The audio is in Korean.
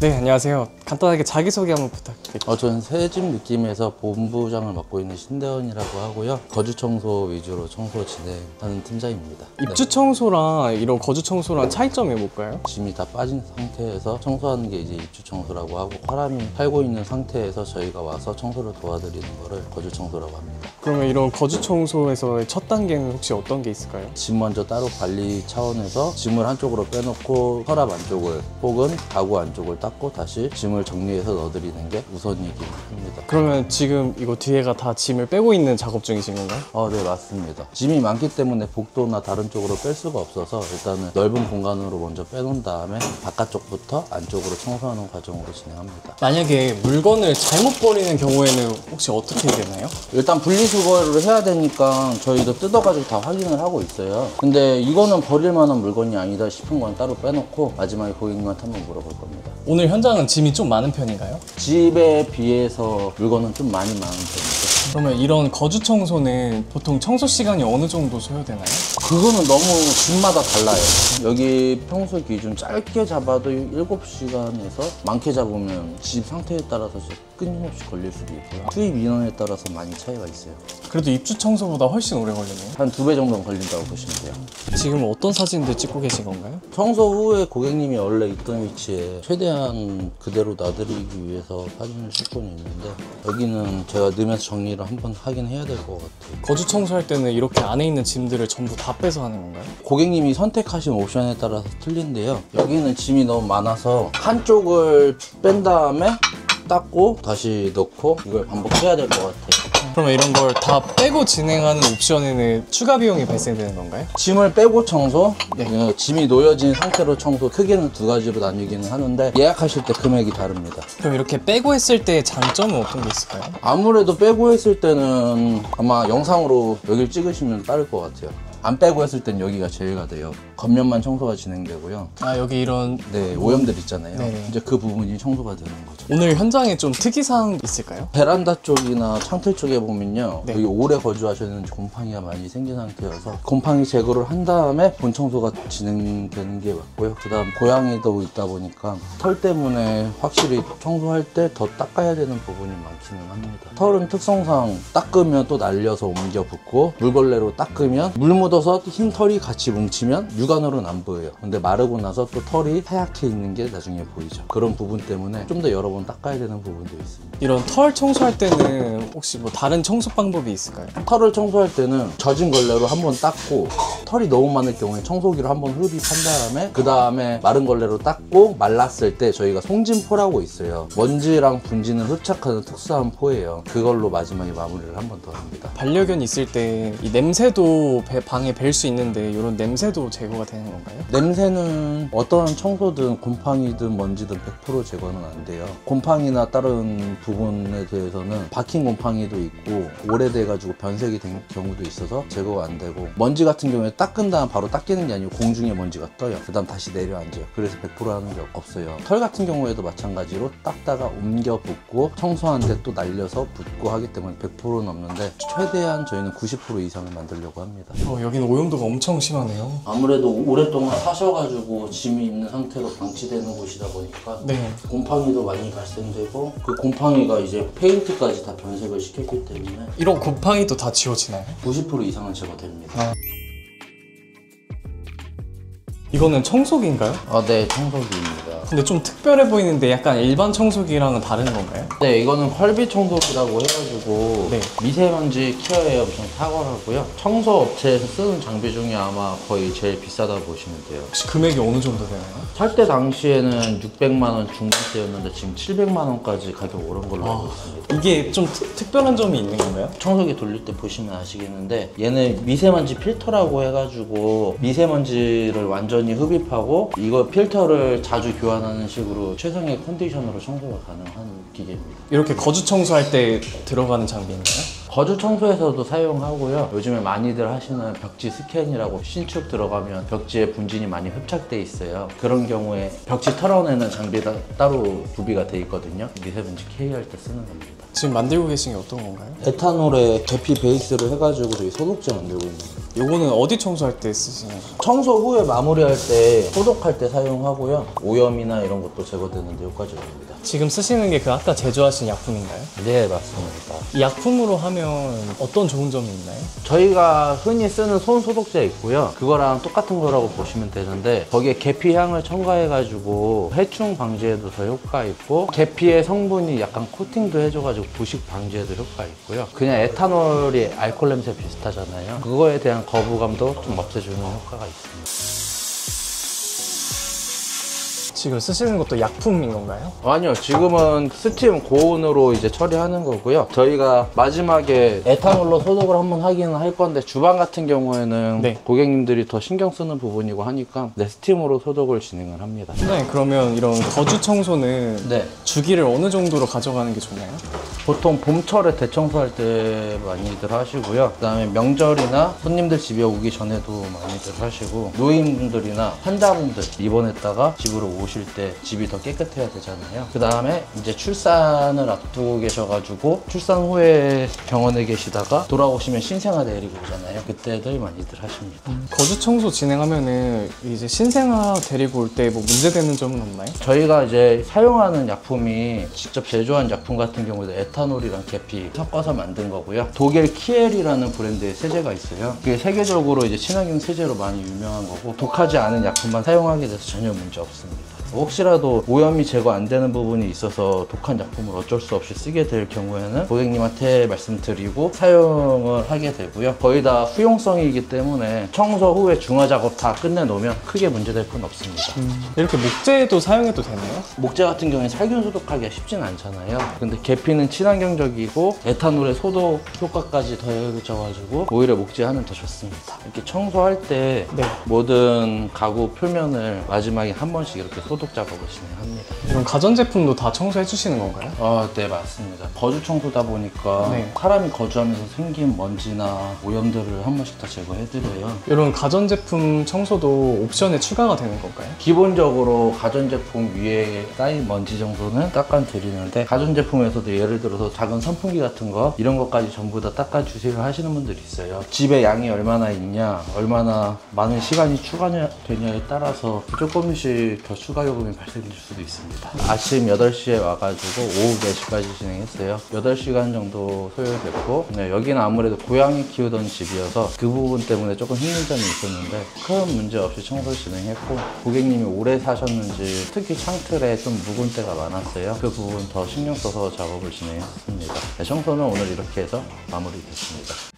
네, 안녕하세요. 간단하게 자기소개 한번 부탁드릴게요. 저는 새집 느낌에서 본부장을 맡고 있는 신대원이라고 하고요. 거주 청소 위주로 청소 진행하는 팀장입니다. 입주 청소랑 이런 거주 청소랑 차이점이 뭘까요? 짐이 다 빠진 상태에서 청소하는 게 이제 입주 청소라고 하고, 사람이 살고 있는 상태에서 저희가 와서 청소를 도와드리는 거를 거주 청소라고 합니다. 그러면 이런 거주 청소에서의 첫 단계는 혹시 어떤 게 있을까요? 짐 먼저 따로 관리 차원에서 짐을 한쪽으로 빼놓고 서랍 안쪽을 혹은 가구 안쪽을 닦고 다시 짐을 정리해서 넣어드리는 게 우선이긴 합니다. 그러면 지금 이거 뒤에가 다 짐을 빼고 있는 작업 중이신 건가요? 네, 맞습니다. 짐이 많기 때문에 복도나 다른 쪽으로 뺄 수가 없어서 일단은 넓은 공간으로 먼저 빼놓은 다음에 바깥쪽부터 안쪽으로 청소하는 과정으로 진행합니다. 만약에 물건을 잘못 버리는 경우에는 혹시 어떻게 되나요? 일단 분리수거를 해야 되니까 저희도 뜯어가지고 다 확인을 하고 있어요. 근데 이거는 버릴 만한 물건이 아니다 싶은 건 따로 빼놓고 마지막에 고객님한테 한번 물어볼 겁니다. 오늘 현장은 짐이 좀 많은 편인가요? 집에 비해서 물건은 좀 많이 많은 편이죠. 그러면 이런 거주 청소는 보통 청소 시간이 어느 정도 소요되나요? 그거는 너무 집마다 달라요. 여기 평소 기준 짧게 잡아도 7시간에서 많게 잡으면 집 상태에 따라서 끊임없이 걸릴 수도 있고요. 투입 인원에 따라서 많이 차이가 있어요. 그래도 입주 청소보다 훨씬 오래 걸리네요. 한 2배 정도는 걸린다고 보시면 돼요. 지금 어떤 사진들 찍고 계신 건가요? 청소 후에 고객님이 원래 있던 위치에 최대한 그대로 놔드리기 위해서 사진을 찍고는 있는데, 여기는 제가 넣으면서 정리를 한번 하긴 해야 될 것 같아요. 거주 청소할 때는 이렇게 안에 있는 짐들을 전부 다 빼서 하는 건가요? 고객님이 선택하신 옵션에 따라서 틀린데요. 여기는 짐이 너무 많아서 한쪽을 뺀 다음에 닦고 다시 넣고 이걸 반복해야 될 것 같아요. 그러면 이런 걸 다 빼고 진행하는 옵션에는 추가 비용이 발생되는 건가요? 짐을 빼고 청소, 네. 짐이 놓여진 상태로 청소, 크게는 2가지로 나뉘기는 하는데 예약하실 때 금액이 다릅니다. 그럼 이렇게 빼고 했을 때 장점은 어떤 게 있을까요? 아무래도 빼고 했을 때는 아마 영상으로 여기를 찍으시면 빠를 것 같아요. 안 빼고 했을 땐 여기가 제외가 돼요. 겉면만 청소가 진행되고요. 아, 여기 이런 네, 오염들 있잖아요. 네네. 이제 그 부분이 청소가 되는 거죠. 오늘 현장에 좀 특이사항 있을까요? 베란다 쪽이나 창틀 쪽에 보면요, 네. 여기 오래 거주하셨는지 곰팡이가 많이 생긴 상태여서 곰팡이 제거를 한 다음에 본 청소가 진행되는 게 맞고요. 그 다음 고양이도 있다 보니까 털 때문에 확실히 청소할 때 더 닦아야 되는 부분이 많기는 합니다. 털은 특성상 닦으면 또 날려서 옮겨 붓고, 물걸레로 닦으면 물 묻어서 흰 털이 같이 뭉치면 육안으로는 안 보여요. 근데 마르고 나서 또 털이 하얗게 있는 게 나중에 보이죠. 그런 부분 때문에 좀 더 여러 번 닦아야 되는 부분도 있습니다. 이런 털 청소할 때는 혹시 뭐 다른 청소 방법이 있을까요? 털을 청소할 때는 젖은 걸레로 한번 닦고, 털이 너무 많을 경우에 청소기로 한번 흡입한 다음에 그 다음에 마른 걸레로 닦고, 말랐을 때 저희가 송진포라고 있어요. 먼지랑 분진을 흡착하는 특수한 포예요. 그걸로 마지막에 마무리를 한 번 더 합니다. 반려견 있을 때 이 냄새도 방에 뵐 수 있는데 이런 냄새도 제거가 되는 건가요? 냄새는 어떤 청소든 곰팡이든 먼지든 100% 제거는 안 돼요. 곰팡이나 다른 부분에 대해서는 박힌 곰팡이도 있고 오래돼가지고 변색이 된 경우도 있어서 제거가 안 되고, 먼지 같은 경우에 닦은 다음 바로 닦이는 게 아니고 공중에 먼지가 떠요. 그 다음 다시 내려앉아요. 그래서 100% 하는 게 없어요. 털 같은 경우에도 마찬가지로 닦다가 옮겨 붓고 청소하는데 또 날려서 붓고 하기 때문에 100%는 없는데, 최대한 저희는 90% 이상을 만들려고 합니다. 여기는 오염도가 엄청 심하네요. 아무래도 오랫동안 사셔가지고 짐이 있는 상태로 방치되는 곳이다 보니까 네. 곰팡이도 많이 발생되고, 그 곰팡이가 이제 페인트까지 다 변색을 시켰기 때문에 이런 곰팡이도 다 지워지나요? 90% 이상은 제거됩니다. 이거는 청소기인가요? 네, 청소기입니다. 근데 좀 특별해 보이는데 약간 일반 청소기랑은 다른 건가요? 네, 이거는 컬비 청소기라고 해가지고 네. 미세먼지 케어에 엄청 탁월하고요. 청소 업체에서 쓰는 장비 중에 아마 거의 제일 비싸다고 보시면 돼요. 혹시 금액이 어느 정도 되나요? 살 때 당시에는 600만 원 중반대였는데 지금 700만 원까지 가격 오른 걸로 알고 있습니다. 이게 좀 특별한 점이 있는 건가요? 청소기 돌릴 때 보시면 아시겠는데, 얘는 미세먼지 필터라고 해가지고 미세먼지를 완전히 흡입하고 이거 필터를 자주 교환하는 식으로 최상의 컨디션으로 청소가 가능한 기계입니다. 이렇게 거주 청소할 때 들어가는 장비인가요? 거주 청소에서도 사용하고요. 요즘에 많이들 하시는 벽지 스캔이라고 신축 들어가면 벽지에 분진이 많이 흡착돼 있어요. 그런 경우에 벽지 털어내는 장비가 따로 구비가 돼 있거든요. 미세먼지 K할 때 쓰는 겁니다. 지금 만들고 계신 게 어떤 건가요? 에탄올에 계피 베이스를 해가지고 저희 소독제 만들고 있는 거예요. 요거는 어디 청소할 때 쓰시는 거예요? 청소 후에 마무리할 때 소독할 때 사용하고요. 오염이나 이런 것도 제거되는 데 효과적입니다. 지금 쓰시는 게 그 아까 제조하신 약품인가요? 네, 맞습니다. 이 약품으로 하면 어떤 좋은 점이 있나요? 저희가 흔히 쓰는 손 소독제 있고요. 그거랑 똑같은 거라고 보시면 되는데 거기에 계피 향을 첨가해가지고 해충 방지에도 더 효과 있고 계피의 성분이 약간 코팅도 해줘가지고 부식 방지에도 효과 있고요. 그냥 에탄올이 알코올 냄새 비슷하잖아요. 그거에 대한 거부감도 좀 없애주는 효과가 있습니다. 지금 쓰시는 것도 약품인 건가요? 아니요, 지금은 스팀 고온으로 이제 처리하는 거고요. 저희가 마지막에 에탄올로 소독을 한번 하기는 할 건데 주방 같은 경우에는 네. 고객님들이 더 신경 쓰는 부분이고 하니까 네, 스팀으로 소독을 진행을 합니다. 네, 그러면 이런 거주 청소는 네. 주기를 어느 정도로 가져가는 게 좋나요? 보통 봄철에 대청소할 때 많이들 하시고요. 그다음에 명절이나 손님들 집에 오기 전에도 많이들 하시고 노인분들이나 환자분들 입원했다가 집으로 오실 때 집이 더 깨끗해야 되잖아요. 그다음에 이제 출산을 앞두고 계셔가지고 출산 후에 병원에 계시다가 돌아오시면 신생아 데리고 오잖아요. 그때들 많이들 하십니다. 거주 청소 진행하면은 이제 신생아 데리고 올 때 뭐 문제되는 점은 없나요? 저희가 이제 사용하는 약품이 직접 제조한 약품 같은 경우도 에탄올이랑 계피 섞어서 만든 거고요. 독일 키엘이라는 브랜드의 세제가 있어요. 그게 세계적으로 이제 친환경 세제로 많이 유명한 거고 독하지 않은 약품만 사용하게 돼서 전혀 문제 없습니다. 혹시라도 오염이 제거 안 되는 부분이 있어서 독한 약품을 어쩔 수 없이 쓰게 될 경우에는 고객님한테 말씀드리고 사용을 하게 되고요. 거의 다 수용성이기 때문에 청소 후에 중화 작업 다 끝내놓으면 크게 문제될 건 없습니다. 이렇게 목재도 사용해도 되나요? 목재 같은 경우에 살균 소독하기가 쉽진 않잖아요. 근데 계피는 친환경적이고 에탄올의 소독 효과까지 더해져가지고 오히려 목재 하면 더 좋습니다. 이렇게 청소할 때 네. 모든 가구 표면을 마지막에 한 번씩 이렇게 소독 작업을 진행합니다. 이런 가전제품도 다 청소해 주시는 건가요? 네, 맞습니다. 거주 청소다 보니까 네. 사람이 거주하면서 생긴 먼지나 오염들을 한 번씩 다 제거해드려요. 이런 가전제품 청소도 옵션에 추가가 되는 건가요? 기본적으로 가전제품 위에 쌓인 먼지 정도는 닦아드리는데 가전제품에서도 예를 들어서 작은 선풍기 같은 거 이런 것까지 전부 다 닦아주세요 하시는 분들이 있어요. 집에 양이 얼마나 있냐, 얼마나 많은 시간이 추가되냐에 따라서 조금씩 더 추가 요금이 발생될 수도 있습니다. 아침 8시에 와가지고 오후 4시까지 진행했어요. 8시간 정도 소요됐고 여기는 아무래도 고양이 키우던 집이어서 그 부분 때문에 조금 힘든 점이 있었는데 큰 문제 없이 청소를 진행했고 고객님이 오래 사셨는지 특히 창틀에 좀 묵은 때가 많았어요. 그 부분 더 신경 써서 작업을 진행했습니다. 청소는 오늘 이렇게 해서 마무리됐습니다.